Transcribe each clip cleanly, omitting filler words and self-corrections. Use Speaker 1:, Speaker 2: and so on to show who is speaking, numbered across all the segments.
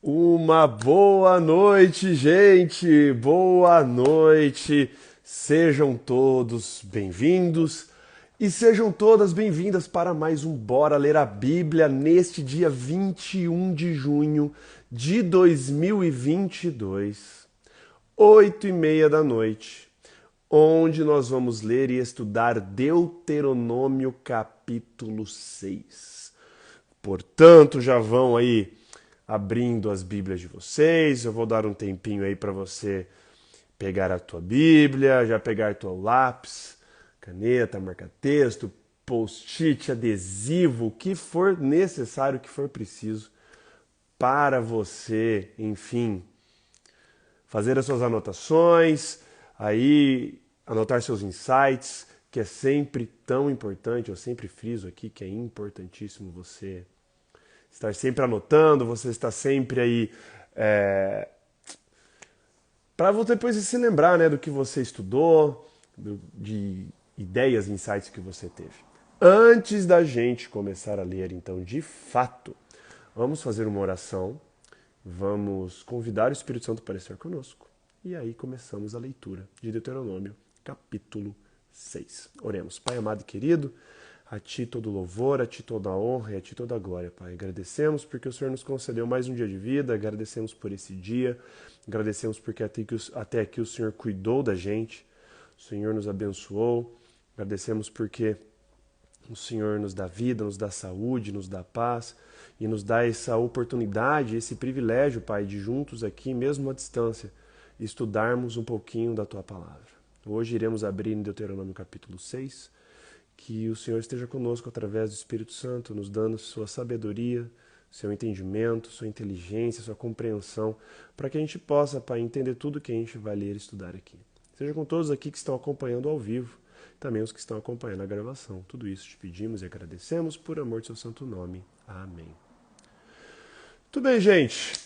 Speaker 1: Uma boa noite, gente! Boa noite! Sejam todos bem-vindos e sejam todas bem-vindas para mais um Bora Ler a Bíblia neste dia 21 de junho de 2022, 8h30 da noite, onde nós vamos ler e estudar Deuteronômio capítulo 6. Portanto, já vão aí abrindo as Bíblias de vocês. Eu vou dar um tempinho aí para você pegar a tua Bíblia, já pegar teu lápis, caneta, marca-texto, post-it, adesivo, o que for necessário, o que for preciso para você, enfim, fazer as suas anotações, aí anotar seus insights, que é sempre tão importante. Eu sempre friso aqui que é importantíssimo você estar sempre anotando, você está sempre aí para você depois se lembrar, né, do que você estudou, de ideias, insights que você teve. Antes da gente começar a ler, então, de fato, vamos fazer uma oração, vamos convidar o Espírito Santo para estar conosco e aí começamos a leitura de Deuteronômio, capítulo 6. Oremos. Pai amado e querido, a Ti todo louvor, a Ti toda honra e a Ti toda glória, Pai. Agradecemos porque o Senhor nos concedeu mais um dia de vida, agradecemos por esse dia, agradecemos porque até aqui o Senhor cuidou da gente, o Senhor nos abençoou, agradecemos porque o Senhor nos dá vida, nos dá saúde, nos dá paz e nos dá essa oportunidade, esse privilégio, Pai, de juntos aqui, mesmo à distância, estudarmos um pouquinho da Tua palavra. Hoje iremos abrir em Deuteronômio capítulo 6, que o Senhor esteja conosco através do Espírito Santo, nos dando sua sabedoria, seu entendimento, sua inteligência, sua compreensão, para que a gente possa, Pai, entender tudo que a gente vai ler e estudar aqui. Seja com todos aqui que estão acompanhando ao vivo, também os que estão acompanhando a gravação. Tudo isso te pedimos e agradecemos por amor de seu santo nome. Amém. Tudo bem, gente?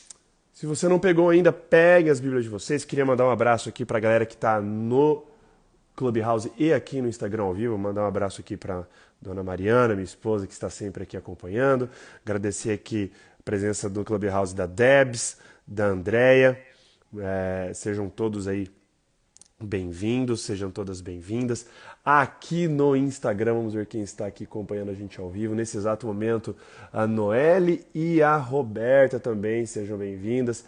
Speaker 1: Se você não pegou ainda, pegue as Bíblias de vocês. Queria mandar um abraço aqui para a galera que está no Clubhouse e aqui no Instagram ao vivo. Mandar um abraço aqui para Dona Mariana, minha esposa, que está sempre aqui acompanhando. Agradecer aqui a presença do Clubhouse da Debs, da Andrea. Sejam todos aí bem-vindos, sejam todas bem-vindas. Aqui no Instagram, vamos ver quem está aqui acompanhando a gente ao vivo. Nesse exato momento, a Noelle e a Roberta também, sejam bem-vindas.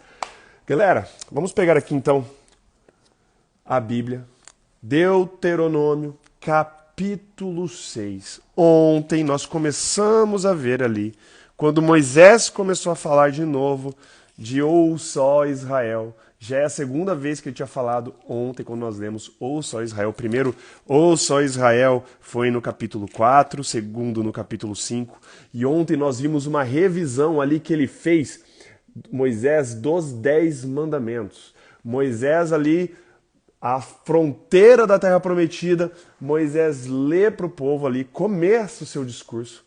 Speaker 1: Galera, vamos pegar aqui então a Bíblia. Deuteronômio, capítulo 6. Ontem nós começamos a ver ali, quando Moisés começou a falar de novo de ouça, ó Israel. Já é a segunda vez que ele tinha falado ontem, quando nós lemos ouça, ó Israel. Primeiro, ouça, ó Israel, foi no capítulo 4, segundo no capítulo 5. E ontem nós vimos uma revisão ali que ele fez, Moisés, dos 10 mandamentos. Moisés ali, a fronteira da Terra Prometida, Moisés lê para o povo ali, começa o seu discurso,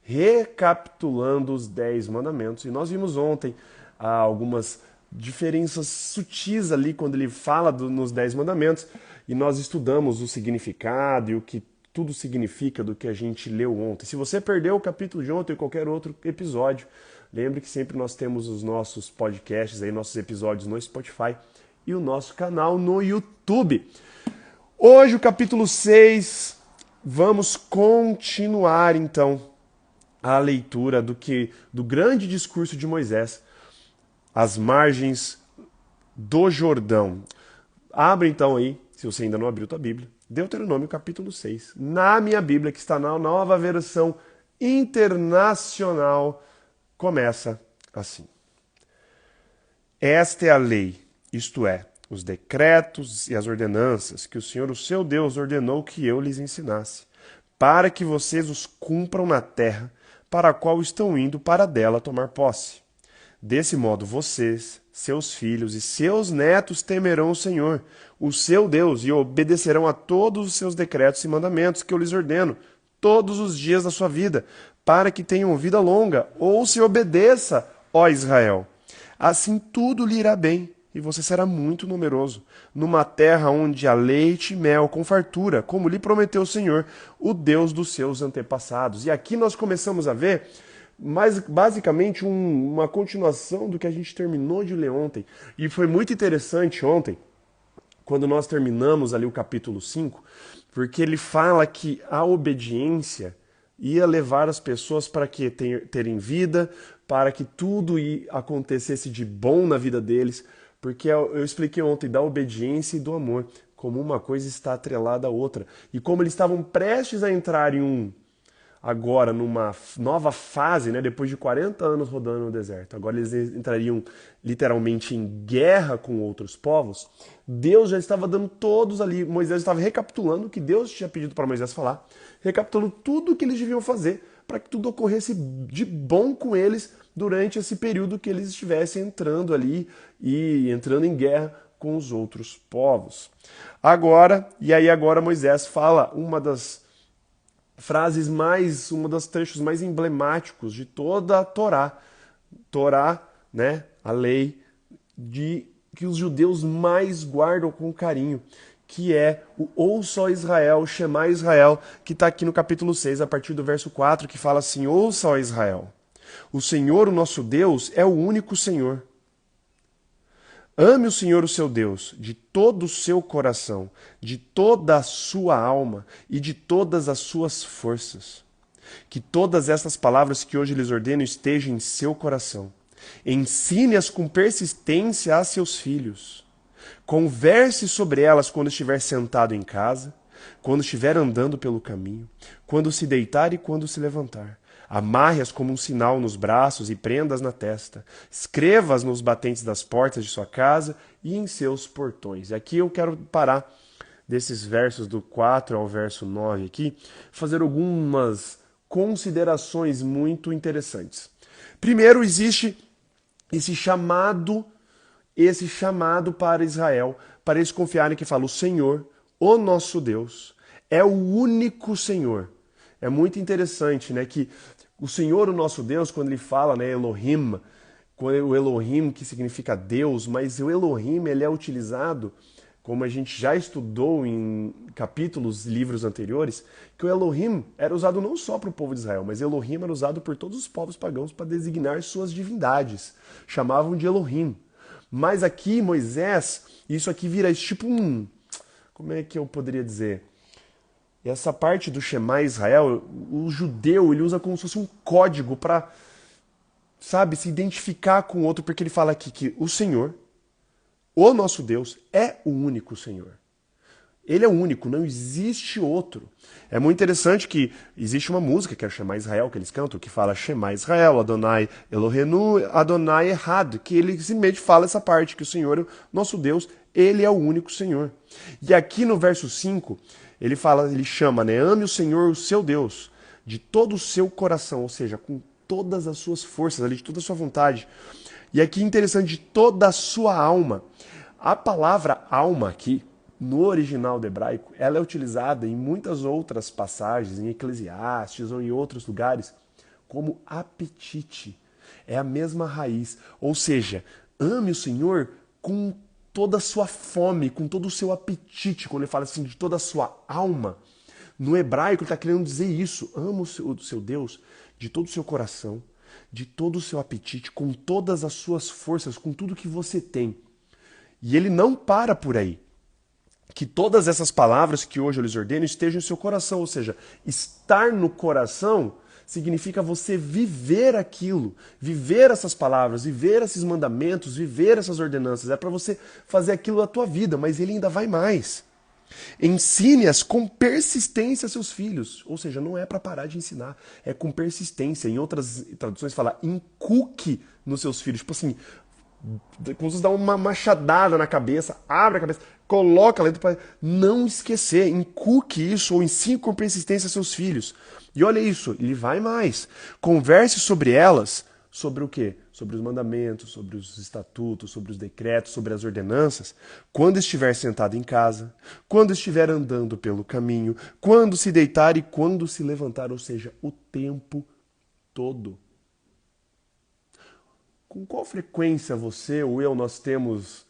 Speaker 1: recapitulando os 10 mandamentos. E nós vimos ontem algumas diferenças sutis ali quando ele fala nos 10 mandamentos, e nós estudamos o significado e o que tudo significa do que a gente leu ontem. Se você perdeu o capítulo de ontem ou qualquer outro episódio, lembre que sempre nós temos os nossos podcasts, aí, nossos episódios no Spotify, e o nosso canal no YouTube. Hoje, o capítulo 6, vamos continuar, então, a leitura do grande discurso de Moisés, às margens do Jordão. Abre, então, aí, se você ainda não abriu tua Bíblia, Deuteronômio, capítulo 6. Na minha Bíblia, que está na nova versão internacional, começa assim. Esta é a lei, isto é, os decretos e as ordenanças que o Senhor, o seu Deus, ordenou que eu lhes ensinasse, para que vocês os cumpram na terra para a qual estão indo para dela tomar posse. Desse modo vocês, seus filhos e seus netos temerão o Senhor, o seu Deus, e obedecerão a todos os seus decretos e mandamentos que eu lhes ordeno, todos os dias da sua vida, para que tenham vida longa, ou se obedeça, ó Israel. Assim tudo lhe irá bem, e você será muito numeroso, numa terra onde há leite e mel com fartura, como lhe prometeu o Senhor, o Deus dos seus antepassados. E aqui nós começamos a ver mas basicamente uma continuação do que a gente terminou de ler ontem. E foi muito interessante ontem, quando nós terminamos ali o capítulo 5, porque ele fala que a obediência ia levar as pessoas para que terem vida, para que tudo acontecesse de bom na vida deles, porque eu expliquei ontem da obediência e do amor, como uma coisa está atrelada à outra. E como eles estavam prestes a entrar agora numa nova fase, né, depois de 40 anos rodando no deserto, agora eles entrariam literalmente em guerra com outros povos. Deus já estava dando todos ali, Moisés estava recapitulando o que Deus tinha pedido para Moisés falar, recapitulando tudo o que eles deviam fazer para que tudo ocorresse de bom com eles durante esse período que eles estivessem entrando ali e entrando em guerra com os outros povos. Agora Moisés fala uma das frases uma dos trechos mais emblemáticos de toda a Torá. Torá, né, a lei que os judeus mais guardam com carinho, que é o Ouça, ó Israel, Shema Israel, que está aqui no capítulo 6, a partir do verso 4, que fala assim: Ouça, ó Israel, o Senhor, o nosso Deus, é o único Senhor. Ame o Senhor, o seu Deus, de todo o seu coração, de toda a sua alma e de todas as suas forças. Que todas estas palavras que hoje lhes ordeno estejam em seu coração. Ensine-as com persistência a seus filhos. Converse sobre elas quando estiver sentado em casa, quando estiver andando pelo caminho, quando se deitar e quando se levantar. Amarre-as como um sinal nos braços e prenda-as na testa. Escreva-as nos batentes das portas de sua casa e em seus portões. E aqui eu quero parar desses versos do 4 ao verso 9 aqui, fazer algumas considerações muito interessantes. Primeiro, existe esse chamado para Israel, para eles confiarem que fala: o Senhor, o nosso Deus, é o único Senhor. É muito interessante, né, que o Senhor, o nosso Deus, quando ele fala, né, Elohim, o Elohim que significa Deus, mas o Elohim ele é utilizado, como a gente já estudou em capítulos, livros anteriores, que o Elohim era usado não só para o povo de Israel, mas Elohim era usado por todos os povos pagãos para designar suas divindades. Chamavam de Elohim. Mas aqui, Moisés, isso aqui vira tipo como é que eu poderia dizer? Essa parte do Shema Israel, o judeu, ele usa como se fosse um código para, sabe, se identificar com o outro, porque ele fala aqui que o Senhor, o nosso Deus, é o único Senhor. Ele é o único, não existe outro. É muito interessante que existe uma música que é Shema Israel, que eles cantam, que fala Shema Israel, Adonai Elohenu, Adonai Errad, que ele simplesmente fala essa parte, que o Senhor, nosso Deus, ele é o único Senhor. E aqui no verso 5, ele chama, né? Ame o Senhor, o seu Deus, de todo o seu coração, ou seja, com todas as suas forças, ali, de toda a sua vontade. E aqui interessante, de toda a sua alma. A palavra alma aqui, no original do hebraico, ela é utilizada em muitas outras passagens, em Eclesiastes ou em outros lugares, como apetite. É a mesma raiz. Ou seja, ame o Senhor com toda a sua fome, com todo o seu apetite. Quando ele fala assim, de toda a sua alma, no hebraico ele está querendo dizer isso. Ama o seu Deus de todo o seu coração, de todo o seu apetite, com todas as suas forças, com tudo que você tem. E ele não para por aí. Que todas essas palavras que hoje eu lhes ordeno estejam em seu coração. Ou seja, estar no coração significa você viver aquilo, viver essas palavras, viver esses mandamentos, viver essas ordenanças. É para você fazer aquilo na tua vida, mas ele ainda vai mais. Ensine-as com persistência a seus filhos. Ou seja, não é para parar de ensinar, é com persistência. Em outras traduções fala inculque nos seus filhos. Tipo assim, como se você dá uma machadada na cabeça, abre a cabeça, coloca lá dentro para não esquecer. Inculque isso ou ensine com persistência a seus filhos. E olha isso, ele vai mais. Converse sobre elas, sobre o quê? Sobre os mandamentos, sobre os estatutos, sobre os decretos, sobre as ordenanças, quando estiver sentado em casa, quando estiver andando pelo caminho, quando se deitar e quando se levantar, ou seja, o tempo todo. Com qual frequência você ou eu nós temos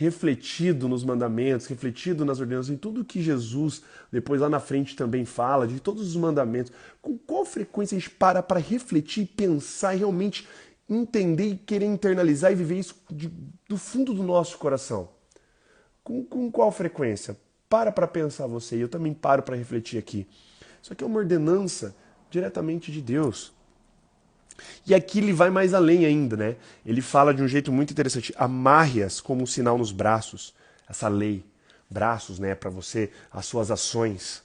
Speaker 1: refletido nos mandamentos, refletido nas ordenanças, em tudo que Jesus, depois lá na frente também fala, de todos os mandamentos, com qual frequência a gente para refletir, pensar e realmente entender e querer internalizar e viver isso do fundo do nosso coração? Com qual frequência? Para pensar você, e eu também paro para refletir aqui. Isso aqui é uma ordenança diretamente de Deus. E aqui ele vai mais além ainda, né? Ele fala de um jeito muito interessante. Amarre-as como um sinal nos braços. Essa lei. Braços, né? Para você, as suas ações.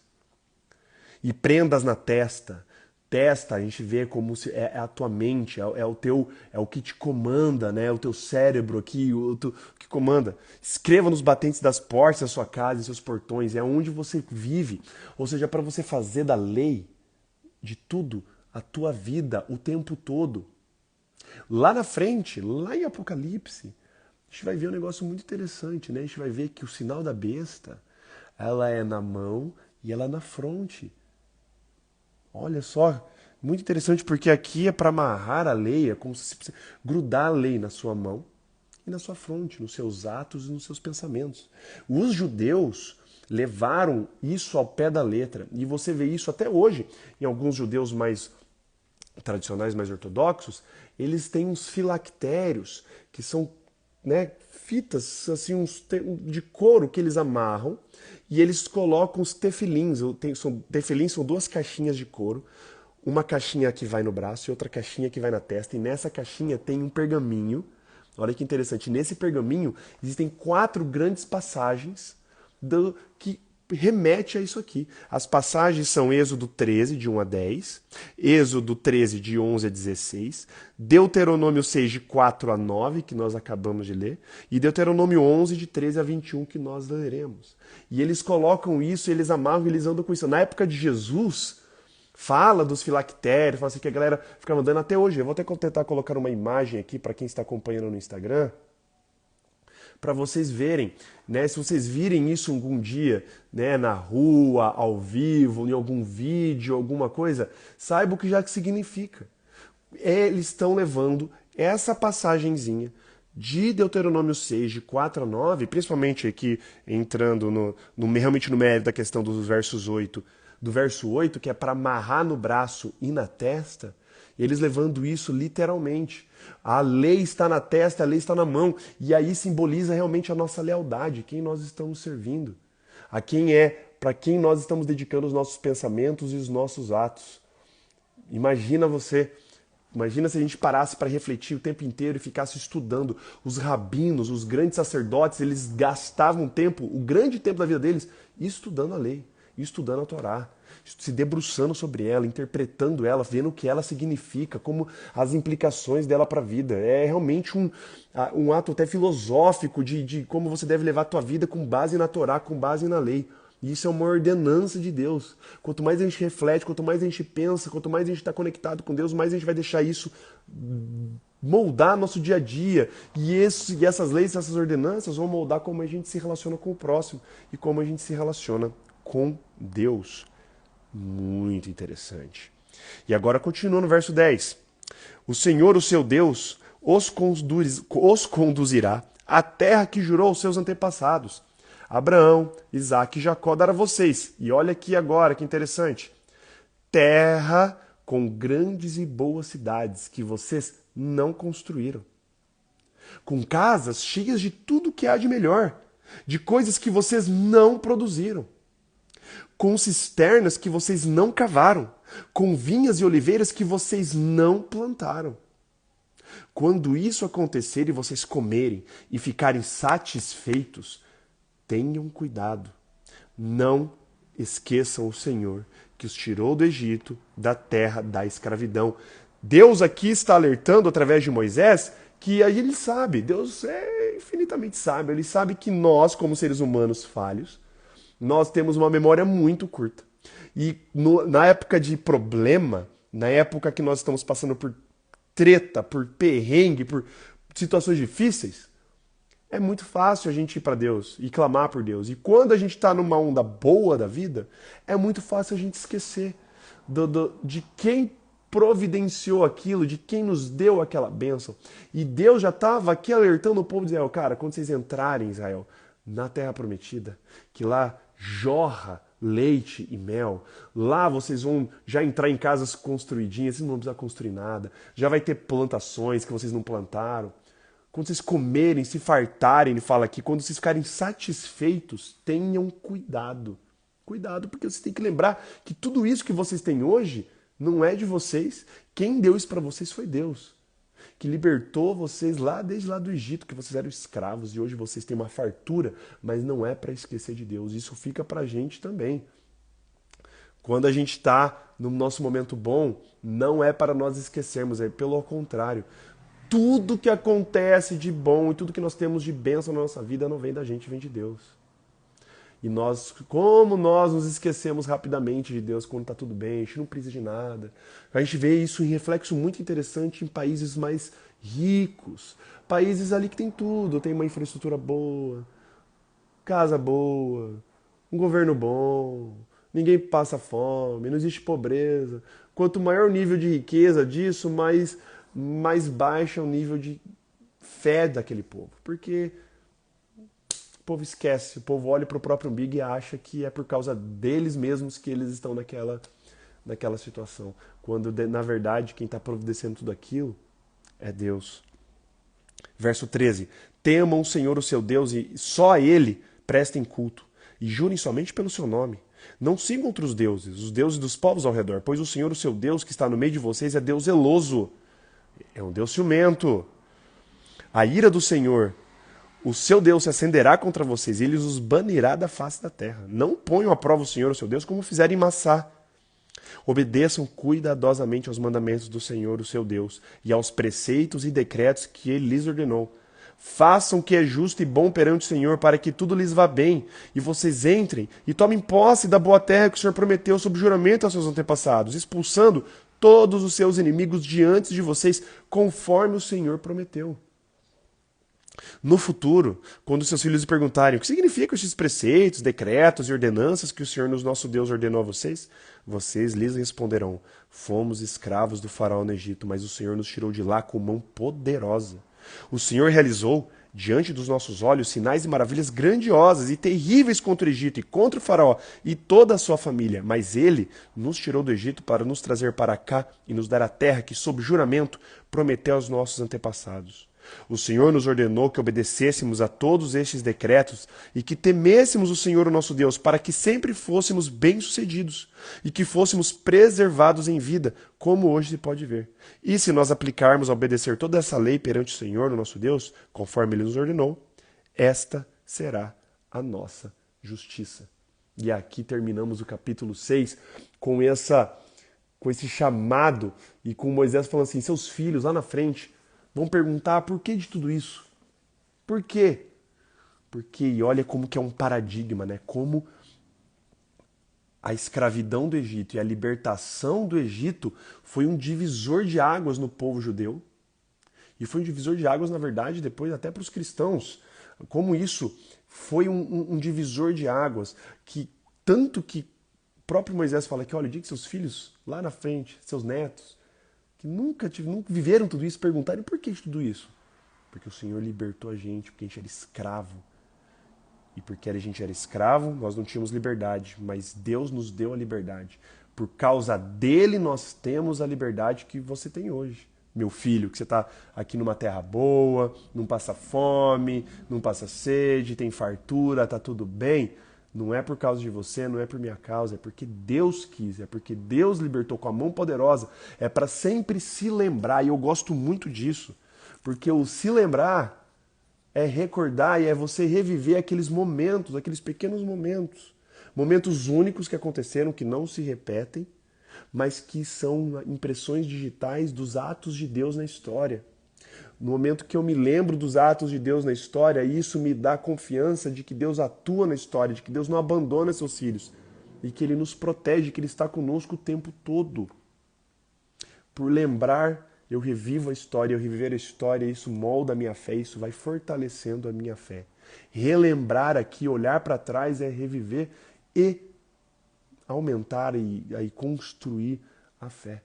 Speaker 1: E prendas na testa. Testa, a gente vê como se é a tua mente, é o que te comanda, né? O teu cérebro aqui, o que comanda. Escreva nos batentes das portas da sua casa, em seus portões, é onde você vive. Ou seja, para você fazer da lei, de tudo, a tua vida o tempo todo. Lá na frente, lá em Apocalipse, a gente vai ver um negócio muito interessante, né? A gente vai ver que o sinal da besta, ela é na mão e ela é na fronte. Olha só, muito interessante porque aqui é para amarrar a lei, é como se você grudar a lei na sua mão e na sua fronte, nos seus atos e nos seus pensamentos. Os judeus levaram isso ao pé da letra e você vê isso até hoje em alguns judeus mais tradicionais, mais ortodoxos. Eles têm uns filactérios que são, né, fitas assim, de couro que eles amarram e eles colocam os tefilins. Tefilins são duas caixinhas de couro, uma caixinha que vai no braço e outra caixinha que vai na testa, e nessa caixinha tem um pergaminho. Olha que interessante, nesse pergaminho existem 4 grandes passagens que remete a isso aqui. As passagens são Êxodo 13, de 1 a 10, Êxodo 13, de 11 a 16, Deuteronômio 6, de 4 a 9, que nós acabamos de ler, e Deuteronômio 11, de 13 a 21, que nós leremos. E eles colocam isso, eles amarram, eles andam com isso. Na época de Jesus, fala dos filactérios, fala assim que a galera ficava andando até hoje. Eu vou até tentar colocar uma imagem aqui para quem está acompanhando no Instagram, para vocês verem, né? Se vocês virem isso algum dia, né, na rua, ao vivo, em algum vídeo, alguma coisa, saiba o que já significa. Eles estão levando essa passagenzinha de Deuteronômio 6, de 4 a 9, principalmente aqui entrando realmente no mérito da questão dos versos 8, do verso 8, que é para amarrar no braço e na testa, eles levando isso literalmente. A lei está na testa, a lei está na mão. E aí simboliza realmente a nossa lealdade, quem nós estamos servindo. Para quem nós estamos dedicando os nossos pensamentos e os nossos atos. Imagina se a gente parasse para refletir o tempo inteiro e ficasse estudando. Os rabinos, os grandes sacerdotes, eles gastavam tempo, o grande tempo da vida deles, estudando a lei, estudando a Torá, se debruçando sobre ela, interpretando ela, vendo o que ela significa, como as implicações dela para a vida. É realmente um ato até filosófico de como você deve levar a tua vida com base na Torá, com base na lei. E isso é uma ordenança de Deus. Quanto mais a gente reflete, quanto mais a gente pensa, quanto mais a gente está conectado com Deus, mais a gente vai deixar isso moldar nosso dia a dia. E essas leis, essas ordenanças vão moldar como a gente se relaciona com o próximo e como a gente se relaciona com Deus. Muito interessante. E agora continua no verso 10. O Senhor, o seu Deus, os conduzirá à terra que jurou aos seus antepassados, Abraão, Isaque e Jacó, dar a vocês. E olha aqui agora, que interessante. Terra com grandes e boas cidades que vocês não construíram. Com casas cheias de tudo que há de melhor, de coisas que vocês não produziram. Com cisternas que vocês não cavaram, com vinhas e oliveiras que vocês não plantaram. Quando isso acontecer e vocês comerem e ficarem satisfeitos, tenham cuidado. Não esqueçam o Senhor, que os tirou do Egito, da terra da escravidão. Deus aqui está alertando através de Moisés que aí ele sabe, Deus é infinitamente sábio, ele sabe que nós, como seres humanos falhos, nós temos uma memória muito curta. E na época de problema, na época que nós estamos passando por treta, por perrengue, por situações difíceis, é muito fácil a gente ir para Deus e clamar por Deus. E quando a gente está numa onda boa da vida, é muito fácil a gente esquecer de quem providenciou aquilo, de quem nos deu aquela bênção. E Deus já estava aqui alertando o povo de Israel, cara, quando vocês entrarem em Israel, na Terra Prometida, que lá jorra leite e mel, lá vocês vão já entrar em casas construidinhas, vocês não vão precisar construir nada, já vai ter plantações que vocês não plantaram. Quando vocês comerem, se fartarem, ele fala aqui, quando vocês ficarem satisfeitos, tenham cuidado. Cuidado, porque vocês têm que lembrar que tudo isso que vocês têm hoje não é de vocês. Quem deu isso para vocês foi Deus, que libertou vocês lá desde lá do Egito, que vocês eram escravos e hoje vocês têm uma fartura, mas não é para esquecer de Deus. Isso fica para a gente também. Quando a gente está no nosso momento bom, não é para nós esquecermos, é pelo contrário. Tudo que acontece de bom e tudo que nós temos de bênção na nossa vida não vem da gente, vem de Deus. E nós, como nós nos esquecemos rapidamente de Deus quando está tudo bem, a gente não precisa de nada. A gente vê isso em reflexo muito interessante em países mais ricos. Países ali que tem tudo, tem uma infraestrutura boa, casa boa, um governo bom, ninguém passa fome, não existe pobreza. Quanto maior o nível de riqueza disso, mais baixo é o nível de fé daquele povo. Porque o povo esquece, o povo olha para o próprio umbigo e acha que é por causa deles mesmos que eles estão naquela situação. Quando, na verdade, quem está providenciando tudo aquilo é Deus. Verso 13. Temam o Senhor, o seu Deus, e só a Ele prestem culto, e jurem somente pelo seu nome. Não sigam outros deuses, os deuses dos povos ao redor, pois o Senhor, o seu Deus, que está no meio de vocês, é Deus zeloso. É um Deus ciumento. A ira do Senhor, o seu Deus, se acenderá contra vocês e ele os banirá da face da terra. Não ponham à prova o Senhor, o seu Deus, como fizeram em Massá. Obedeçam cuidadosamente aos mandamentos do Senhor, o seu Deus, e aos preceitos e decretos que ele lhes ordenou. Façam o que é justo e bom perante o Senhor, para que tudo lhes vá bem, e vocês entrem e tomem posse da boa terra que o Senhor prometeu sob juramento aos seus antepassados, expulsando todos os seus inimigos diante de vocês, conforme o Senhor prometeu. No futuro, quando seus filhos lhe perguntarem o que significam estes preceitos, decretos e ordenanças que o Senhor, nosso Deus, ordenou a vocês, vocês lhes responderão: fomos escravos do faraó no Egito, mas o Senhor nos tirou de lá com mão poderosa. O Senhor realizou, diante dos nossos olhos, sinais e maravilhas grandiosas e terríveis contra o Egito e contra o faraó e toda a sua família. Mas ele nos tirou do Egito para nos trazer para cá e nos dar a terra que, sob juramento, prometeu aos nossos antepassados. O Senhor nos ordenou que obedecêssemos a todos estes decretos e que temêssemos o Senhor, o nosso Deus, para que sempre fôssemos bem-sucedidos e que fôssemos preservados em vida, como hoje se pode ver. E se nós aplicarmos a obedecer toda essa lei perante o Senhor, o nosso Deus, conforme Ele nos ordenou, esta será a nossa justiça. E aqui terminamos o capítulo 6 com esse chamado e com Moisés falando assim, seus filhos lá na frente vão perguntar por que de tudo isso? Por quê? Porque, e olha como que é um paradigma, né? Como a escravidão do Egito e a libertação do Egito foi um divisor de águas no povo judeu. E foi um divisor de águas, na verdade, depois até para os cristãos. Como isso foi um divisor de águas, que tanto que o próprio Moisés fala que, olha, diga que seus filhos lá na frente, seus netos, que nunca viveram tudo isso, perguntarem por que de tudo isso? Porque o Senhor libertou a gente, porque a gente era escravo. E porque a gente era escravo, nós não tínhamos liberdade, mas Deus nos deu a liberdade. Por causa dele nós temos a liberdade que você tem hoje. Meu filho, que você está aqui numa terra boa, não passa fome, não passa sede, tem fartura, está tudo bem. Não é por causa de você, não é por minha causa, é porque Deus quis, é porque Deus libertou com a mão poderosa. É para sempre se lembrar, e eu gosto muito disso, porque o se lembrar é recordar e é você reviver aqueles momentos, aqueles pequenos momentos. Momentos únicos que aconteceram, que não se repetem, mas que são impressões digitais dos atos de Deus na história. No momento que eu me lembro dos atos de Deus na história, isso me dá confiança de que Deus atua na história, de que Deus não abandona seus filhos e que Ele nos protege, que Ele está conosco o tempo todo. Por lembrar, eu revivo a história, eu reviver a história, isso molda a minha fé, isso vai fortalecendo a minha fé. Relembrar aqui, olhar para trás é reviver e aumentar e construir a fé.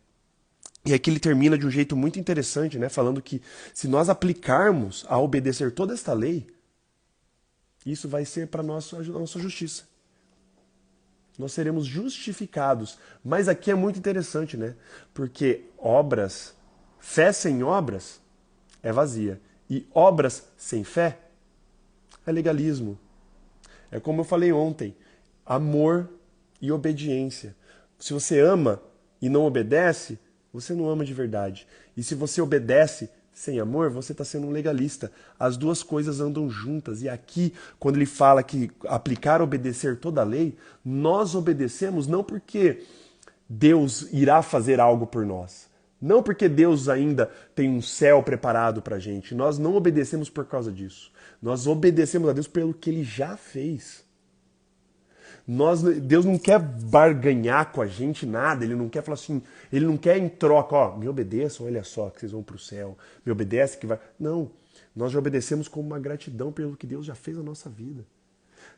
Speaker 1: E aqui ele termina de um jeito muito interessante, né? Falando que se nós aplicarmos a obedecer toda esta lei, isso vai ser para nós a nossa justiça. Nós seremos justificados. Mas aqui é muito interessante, né? Porque fé sem obras é vazia. E obras sem fé é legalismo. É como eu falei ontem, amor e obediência. Se você ama e não obedece, você não ama de verdade. E se você obedece sem amor, você está sendo um legalista. As duas coisas andam juntas. E aqui, quando ele fala que aplicar, obedecer toda a lei, nós obedecemos não porque Deus irá fazer algo por nós. Não porque Deus ainda tem um céu preparado para a gente. Nós não obedecemos por causa disso. Nós obedecemos a Deus pelo que Ele já fez. Deus não quer barganhar com a gente nada, Ele não quer falar assim, Ele não quer em troca, ó, me obedeçam, olha só, que vocês vão para o céu, me obedece que vai... Não, nós já obedecemos com uma gratidão pelo que Deus já fez na nossa vida.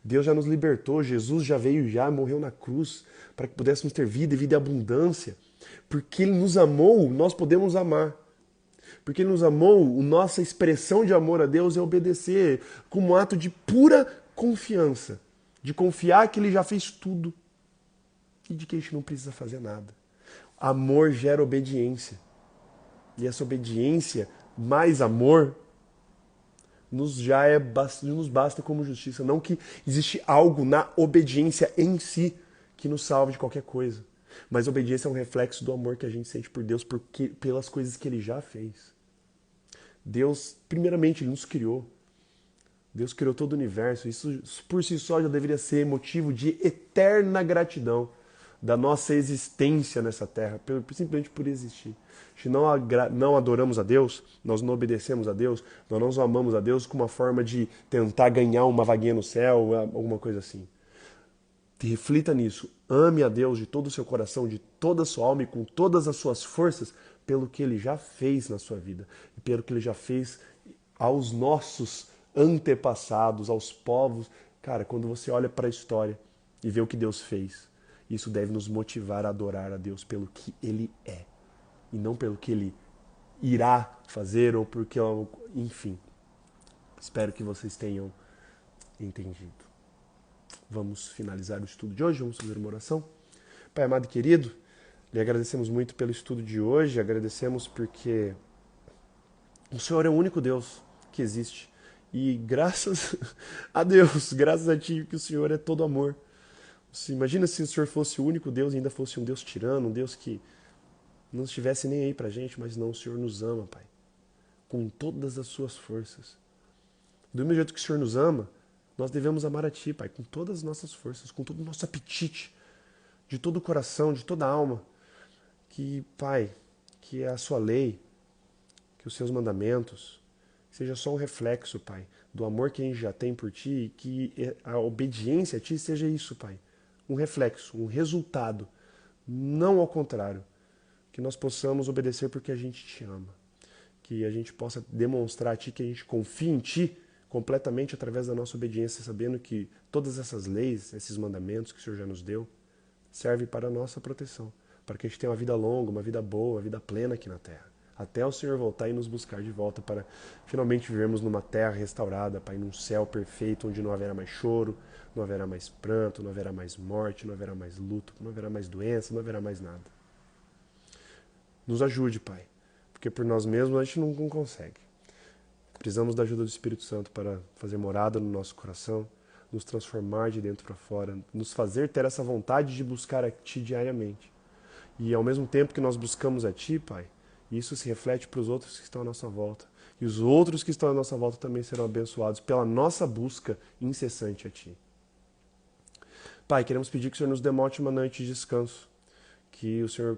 Speaker 1: Deus já nos libertou, Jesus já veio, já morreu na cruz, para que pudéssemos ter vida e vida em abundância. Porque Ele nos amou, nós podemos amar. Porque Ele nos amou, a nossa expressão de amor a Deus é obedecer, como um ato de pura confiança. De confiar que Ele já fez tudo e de que a gente não precisa fazer nada. Amor gera obediência. E essa obediência mais amor nos basta como justiça. Não que existe algo na obediência em si que nos salve de qualquer coisa. Mas a obediência é um reflexo do amor que a gente sente por Deus pelas coisas que Ele já fez. Deus, primeiramente, Ele nos criou. Deus criou todo o universo. Isso por si só já deveria ser motivo de eterna gratidão da nossa existência nessa terra, simplesmente por existir. Se não adoramos a Deus, nós não obedecemos a Deus, nós não amamos a Deus como uma forma de tentar ganhar uma vaguinha no céu, alguma coisa assim. Reflita nisso. Ame a Deus de todo o seu coração, de toda a sua alma e com todas as suas forças, pelo que Ele já fez na sua vida e pelo que Ele já fez aos nossos antepassados, aos povos. Cara, quando você olha para a história e vê o que Deus fez, isso deve nos motivar a adorar a Deus pelo que Ele é e não pelo que Ele irá fazer ou porque, enfim. Espero que vocês tenham entendido. Vamos finalizar o estudo de hoje, vamos fazer uma oração. Pai amado e querido, lhe agradecemos muito pelo estudo de hoje, agradecemos porque o Senhor é o único Deus que existe. E graças a Deus, graças a Ti, que o Senhor é todo amor. Imagina se o Senhor fosse o único Deus e ainda fosse um Deus tirano, um Deus que não estivesse nem aí pra gente, mas não, o Senhor nos ama, Pai, com todas as suas forças. Do mesmo jeito que o Senhor nos ama, nós devemos amar a Ti, Pai, com todas as nossas forças, com todo o nosso apetite, de todo o coração, de toda a alma. Que, Pai, que a Sua lei, que os Seus mandamentos, seja só um reflexo, Pai, do amor que a gente já tem por Ti e que a obediência a Ti seja isso, Pai. Um reflexo, um resultado, não ao contrário. Que nós possamos obedecer porque a gente Te ama. Que a gente possa demonstrar a Ti que a gente confia em Ti completamente através da nossa obediência, sabendo que todas essas leis, esses mandamentos que o Senhor já nos deu, servem para a nossa proteção, para que a gente tenha uma vida longa, uma vida boa, uma vida plena aqui na Terra. Até o Senhor voltar e nos buscar de volta para finalmente vivermos numa terra restaurada, Pai, num céu perfeito, onde não haverá mais choro, não haverá mais pranto, não haverá mais morte, não haverá mais luto, não haverá mais doença, não haverá mais nada. Nos ajude, Pai, porque por nós mesmos a gente não consegue. Precisamos da ajuda do Espírito Santo para fazer morada no nosso coração, nos transformar de dentro para fora, nos fazer ter essa vontade de buscar a Ti diariamente. E ao mesmo tempo que nós buscamos a Ti, Pai, isso se reflete para os outros que estão à nossa volta. E os outros que estão à nossa volta também serão abençoados pela nossa busca incessante a Ti. Pai, queremos pedir que o Senhor nos demote uma noite de descanso, que o Senhor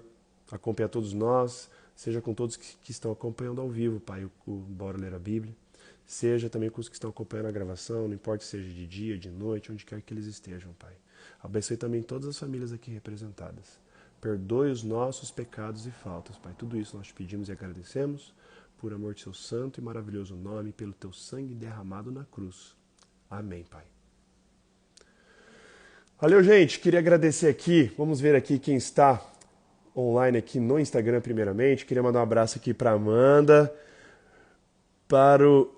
Speaker 1: acompanhe a todos nós, seja com todos que estão acompanhando ao vivo, Pai, o Bora Ler a Bíblia, seja também com os que estão acompanhando a gravação, não importa se seja de dia, de noite, onde quer que eles estejam, Pai. Abençoe também todas as famílias aqui representadas. Perdoe os nossos pecados e faltas, Pai. Tudo isso nós te pedimos e agradecemos, por amor de Seu santo e maravilhoso nome, pelo Teu sangue derramado na cruz. Amém, Pai. Valeu, gente. Queria agradecer aqui. Vamos ver aqui quem está online aqui no Instagram primeiramente. Queria mandar um abraço aqui para Amanda, para o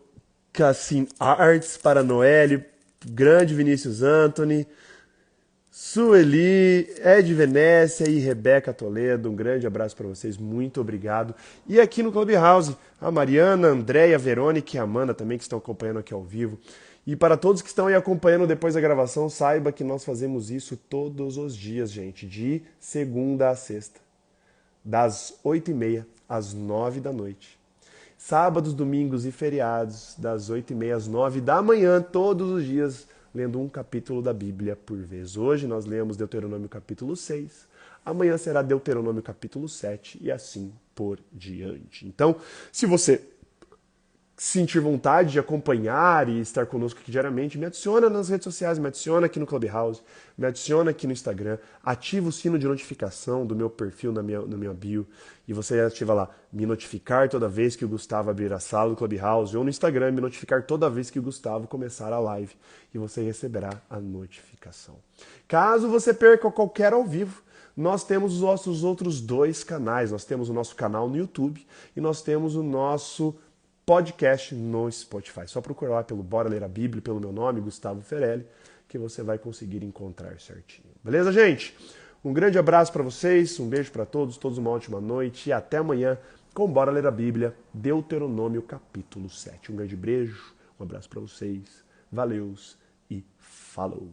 Speaker 1: Cassim Arts, para a Noelle, grande Vinícius Anthony, Sueli, Ed Venécia e Rebeca Toledo. Um grande abraço para vocês, muito obrigado. E aqui no Clubhouse, a Mariana, a Andréia, a Verônica e a Amanda também que estão acompanhando aqui ao vivo. E para todos que estão aí acompanhando depois da gravação, saiba que nós fazemos isso todos os dias, gente, de segunda a sexta, das 8h30 às 9 da noite. Sábados, domingos e feriados, das 8h30 às 9 da manhã, todos os dias, lendo um capítulo da Bíblia por vez. Hoje nós lemos Deuteronômio capítulo 6, amanhã será Deuteronômio capítulo 7 e assim por diante. Então, se você sentir vontade de acompanhar e estar conosco aqui diariamente, me adiciona nas redes sociais, me adiciona aqui no Clubhouse, me adiciona aqui no Instagram, ativa o sino de notificação do meu perfil no meu bio, e você ativa lá, me notificar toda vez que o Gustavo abrir a sala do Clubhouse, ou no Instagram, me notificar toda vez que o Gustavo começar a live, e você receberá a notificação. Caso você perca qualquer ao vivo, nós temos os nossos outros 2 canais. Nós temos o nosso canal no YouTube e nós temos o nosso podcast no Spotify. Só procurar lá pelo Bora Ler a Bíblia, pelo meu nome, Gustavo Ferelli, que você vai conseguir encontrar certinho. Beleza, gente? Um grande abraço para vocês, um beijo para todos uma ótima noite e até amanhã com Bora Ler a Bíblia, Deuteronômio capítulo 7. Um grande beijo, um abraço para vocês, valeus e falou!